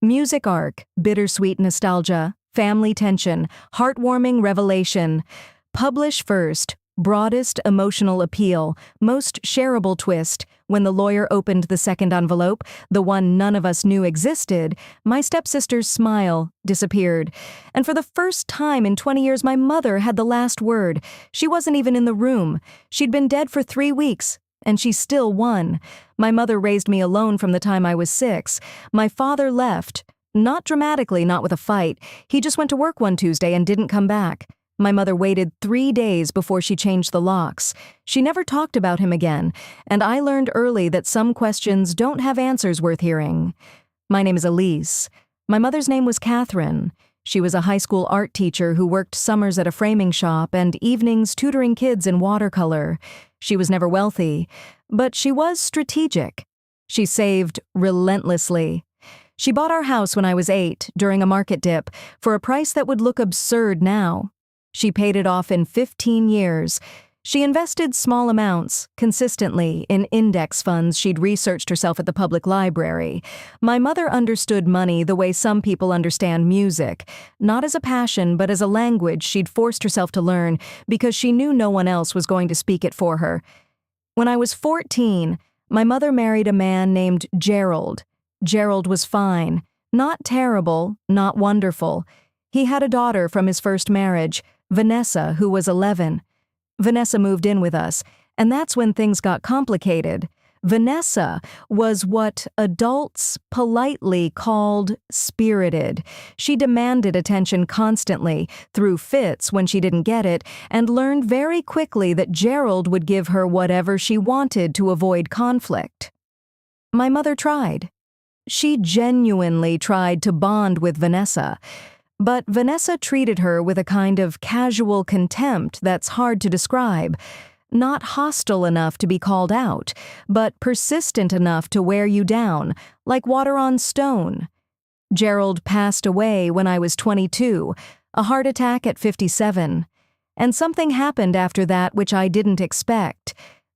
Music arc, bittersweet nostalgia, family tension, heartwarming revelation. Publish first, broadest emotional appeal, most shareable twist. When the lawyer opened the second envelope, the one none of us knew existed, my stepsister's smile disappeared. And for the first time in 20 years, my mother had the last word. She wasn't even in the room. She'd been dead for 3 weeks, and she still won. My mother raised me alone from the time I was 6. My father left. Not dramatically, not with a fight. He just went to work one Tuesday and didn't come back. My mother waited 3 days before she changed the locks. She never talked about him again, and I learned early that some questions don't have answers worth hearing. My name is Elise. My mother's name was Catherine. She was a high school art teacher who worked summers at a framing shop and evenings tutoring kids in watercolor. She was never wealthy, but she was strategic. She saved relentlessly. She bought our house when I was 8, during a market dip, for a price that would look absurd now. She paid it off in 15 years. She invested small amounts, consistently, in index funds she'd researched herself at the public library. My mother understood money the way some people understand music, not as a passion but as a language she'd forced herself to learn because she knew no one else was going to speak it for her. When I was 14, my mother married a man named Gerald. Gerald was fine. Not terrible, not wonderful. He had a daughter from his first marriage, Vanessa, who was 11. Vanessa moved in with us, and that's when things got complicated. Vanessa was what adults politely called spirited. She demanded attention constantly, threw fits when she didn't get it, and learned very quickly that Gerald would give her whatever she wanted to avoid conflict. My mother tried. She genuinely tried to bond with Vanessa. But Vanessa treated her with a kind of casual contempt that's hard to describe. Not hostile enough to be called out, but persistent enough to wear you down, like water on stone. Gerald passed away when I was 22, a heart attack at 57. And something happened after that which I didn't expect.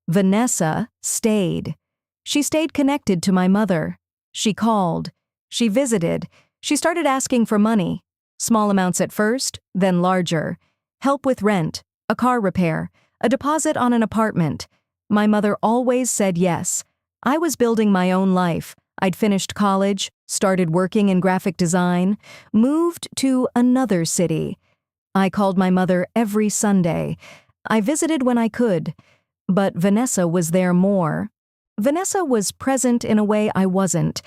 Vanessa stayed. She stayed connected to my mother. She called. She visited. She started asking for money. Small amounts at first, then larger. Help with rent, a car repair, a deposit on an apartment. My mother always said yes. I was building my own life. I'd finished college, started working in graphic design, moved to another city. I called my mother every Sunday. I visited when I could. But Vanessa was there more. Vanessa was present in a way I wasn't.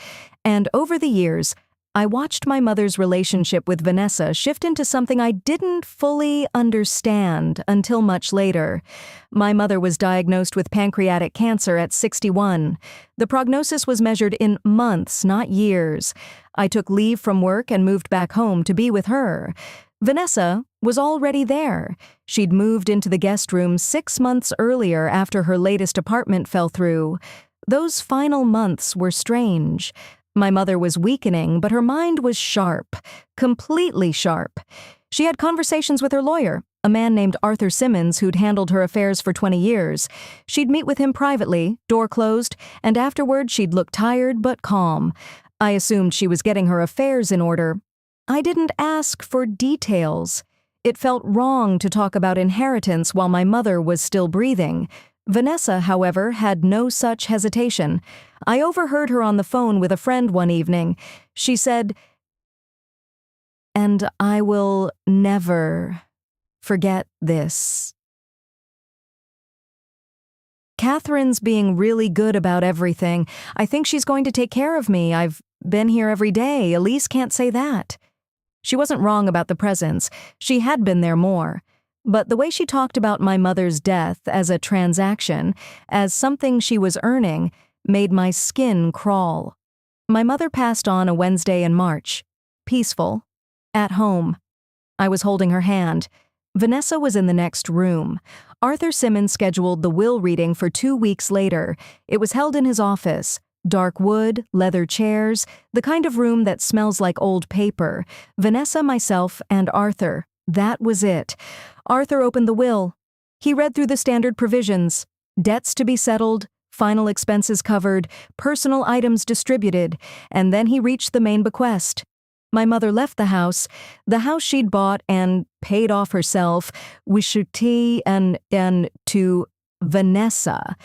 And over the years, I watched my mother's relationship with Vanessa shift into something I didn't fully understand until much later. My mother was diagnosed with pancreatic cancer at 61. The prognosis was measured in months, not years. I took leave from work and moved back home to be with her. Vanessa was already there. She'd moved into the guest room 6 months earlier after her latest apartment fell through. Those final months were strange. My mother was weakening, but her mind was sharp, completely sharp. She had conversations with her lawyer, a man named Arthur Simmons who'd handled her affairs for 20 years. She'd meet with him privately, door closed, and afterward she'd look tired but calm. I assumed she was getting her affairs in order. I didn't ask for details. It felt wrong to talk about inheritance while my mother was still breathing. Vanessa, however, had no such hesitation. I overheard her on the phone with a friend one evening. She said, "And I will never forget this." Catherine's being really good about everything. I think she's going to take care of me. I've been here every day. Elise can't say that. She wasn't wrong about the presents. She had been there more. But the way she talked about my mother's death as a transaction, as something she was earning, made my skin crawl. My mother passed on a Wednesday in March. Peaceful. At home. I was holding her hand. Vanessa was in the next room. Arthur Simmons scheduled the will reading for 2 weeks later. It was held in his office. Dark wood, leather chairs, the kind of room that smells like old paper. Vanessa, myself, and Arthur. That was it. Arthur opened the will. He read through the standard provisions. Debts to be settled, final expenses covered, personal items distributed, and then he reached the main bequest. My mother left the house she'd bought and paid off herself, Wishuti and to Vanessa.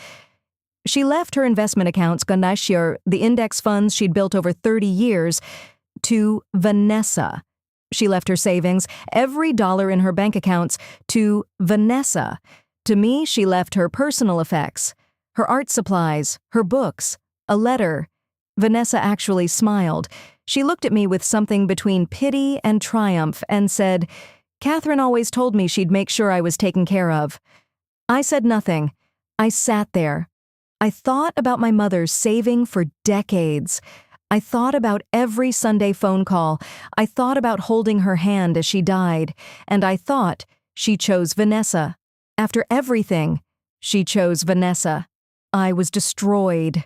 She left her investment accounts, Ganashir, the index funds she'd built over 30 years, to Vanessa. She left her savings, every dollar in her bank accounts, to Vanessa. To me, she left her personal effects, her art supplies, her books, a letter. Vanessa actually smiled. She looked at me with something between pity and triumph and said, "Catherine always told me she'd make sure I was taken care of." I said nothing. I sat there. I thought about my mother saving for decades. I thought about every Sunday phone call. I thought about holding her hand as she died. And I thought she chose Vanessa. After everything, she chose Vanessa. I was destroyed.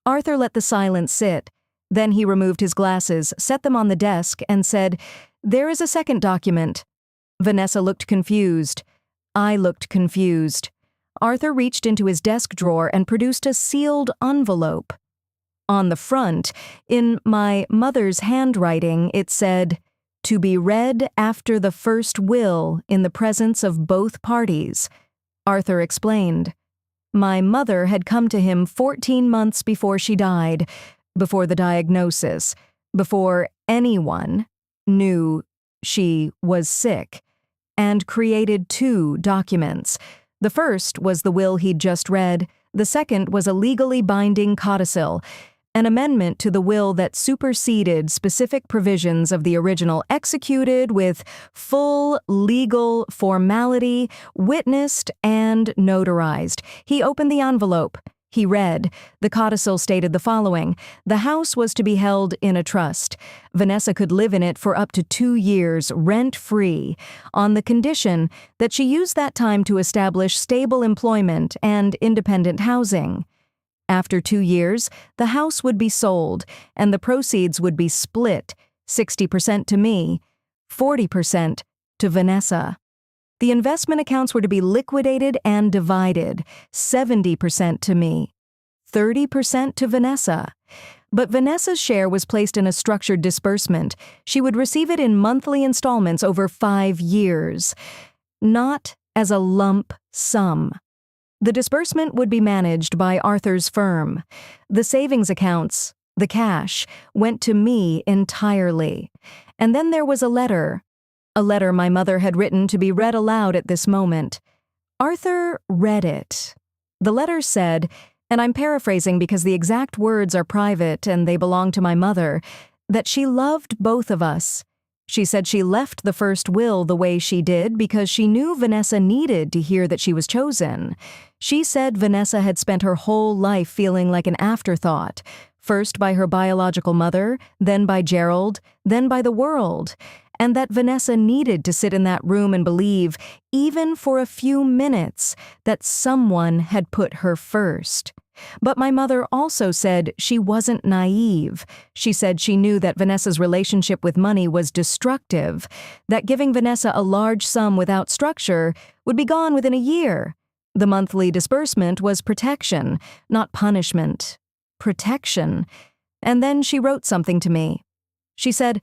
Arthur let the silence sit. Then he removed his glasses, set them on the desk, and said, "There is a second document." Vanessa looked confused. I looked confused. Arthur reached into his desk drawer and produced a sealed envelope. On the front, in my mother's handwriting, it said, "To be read after the first will in the presence of both parties." Arthur explained. My mother had come to him 14 months before she died, before the diagnosis, before anyone knew she was sick, and created 2 documents. The first was the will he'd just read. The second was a legally binding codicil, an amendment to the will that superseded specific provisions of the original, executed with full legal formality, witnessed and notarized. He opened the envelope. He read. The codicil stated the following: the house was to be held in a trust. Vanessa could live in it for up to 2 years, rent-free, on the condition that she used that time to establish stable employment and independent housing. After 2 years, the house would be sold, and the proceeds would be split, 60% to me, 40% to Vanessa. The investment accounts were to be liquidated and divided, 70% to me, 30% to Vanessa. But Vanessa's share was placed in a structured disbursement. She would receive it in monthly installments over 5 years, not as a lump sum. The disbursement would be managed by Arthur's firm. The savings accounts, the cash, went to me entirely. And then there was a letter my mother had written to be read aloud at this moment. Arthur read it. The letter said, and I'm paraphrasing because the exact words are private and they belong to my mother, that she loved both of us. She said she left the first will the way she did because she knew Vanessa needed to hear that she was chosen. She said Vanessa had spent her whole life feeling like an afterthought, first by her biological mother, then by Gerald, then by the world, and that Vanessa needed to sit in that room and believe, even for a few minutes, that someone had put her first. But my mother also said she wasn't naive. She said she knew that Vanessa's relationship with money was destructive, that giving Vanessa a large sum without structure would be gone within a year. The monthly disbursement was protection, not punishment. Protection. And then she wrote something to me. She said,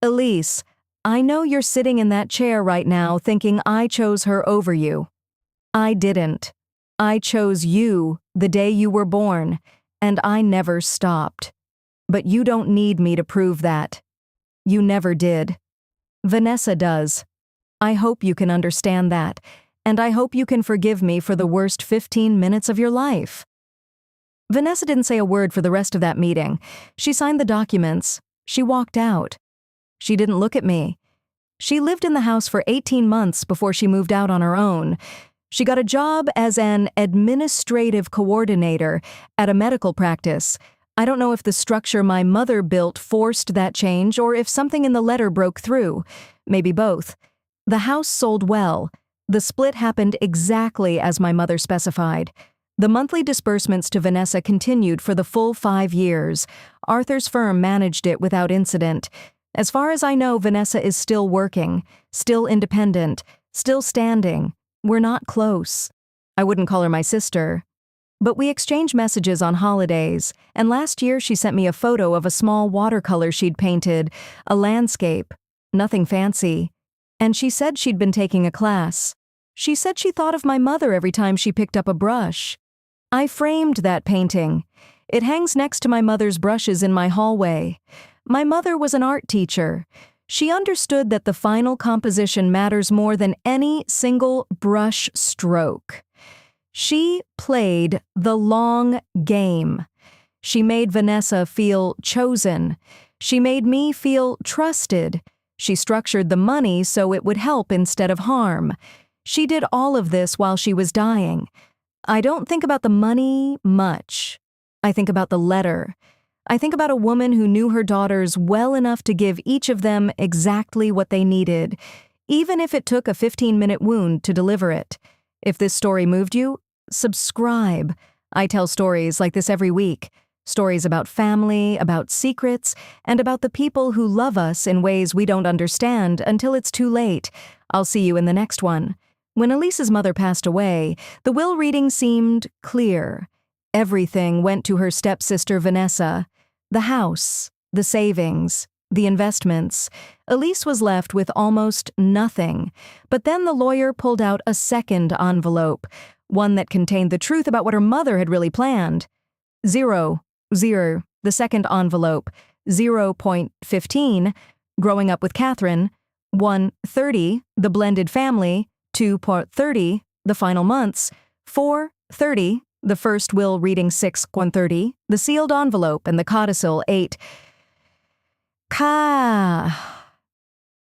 "Elise, I know you're sitting in that chair right now thinking I chose her over you. I didn't. I chose you the day you were born, and I never stopped. But you don't need me to prove that. You never did. Vanessa does. I hope you can understand that, and I hope you can forgive me for the worst 15 minutes of your life." Vanessa didn't say a word for the rest of that meeting. She signed the documents. She walked out. She didn't look at me. She lived in the house for 18 months before she moved out on her own. She got a job as an administrative coordinator at a medical practice. I don't know if the structure my mother built forced that change or if something in the letter broke through. Maybe both. The house sold well. The split happened exactly as my mother specified. The monthly disbursements to Vanessa continued for the full 5 years. Arthur's firm managed it without incident. As far as I know, Vanessa is still working, still independent, still standing. We're not close. I wouldn't call her my sister. But we exchange messages on holidays, and last year she sent me a photo of a small watercolor she'd painted, a landscape, nothing fancy. And she said she'd been taking a class. She said she thought of my mother every time she picked up a brush. I framed that painting. It hangs next to my mother's brushes in my hallway. My mother was an art teacher. She understood that the final composition matters more than any single brush stroke. She played the long game. She made Vanessa feel chosen. She made me feel trusted. She structured the money so it would help instead of harm. She did all of this while she was dying. I don't think about the money much. I think about the letter. I think about a woman who knew her daughters well enough to give each of them exactly what they needed, even if it took a 15-minute wound to deliver it. If this story moved you, subscribe. I tell stories like this every week. Stories about family, about secrets, and about the people who love us in ways we don't understand until it's too late. I'll see you in the next one. When Elise's mother passed away, the will reading seemed clear. Everything went to her stepsister Vanessa. The house, the savings, the investments. Elise was left with almost nothing. But then the lawyer pulled out a second envelope, one that contained the truth about what her mother had really planned. 0, the second envelope, 0.15, growing up with Catherine, 1.30, the blended family, 2.30, the final months, 4.30, the first will reading 6.130, the sealed envelope, and the codicil 8.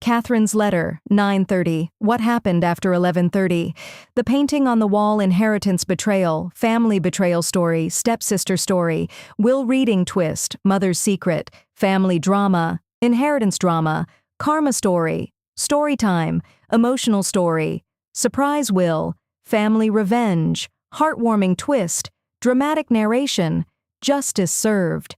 Catherine's letter, 9:30. What happened after 11:30? The painting on the wall, inheritance betrayal, family betrayal story, stepsister story, will reading twist, mother's secret, family drama, inheritance drama, karma story, story time, emotional story, surprise will, family revenge, heartwarming twist, dramatic narration, justice served.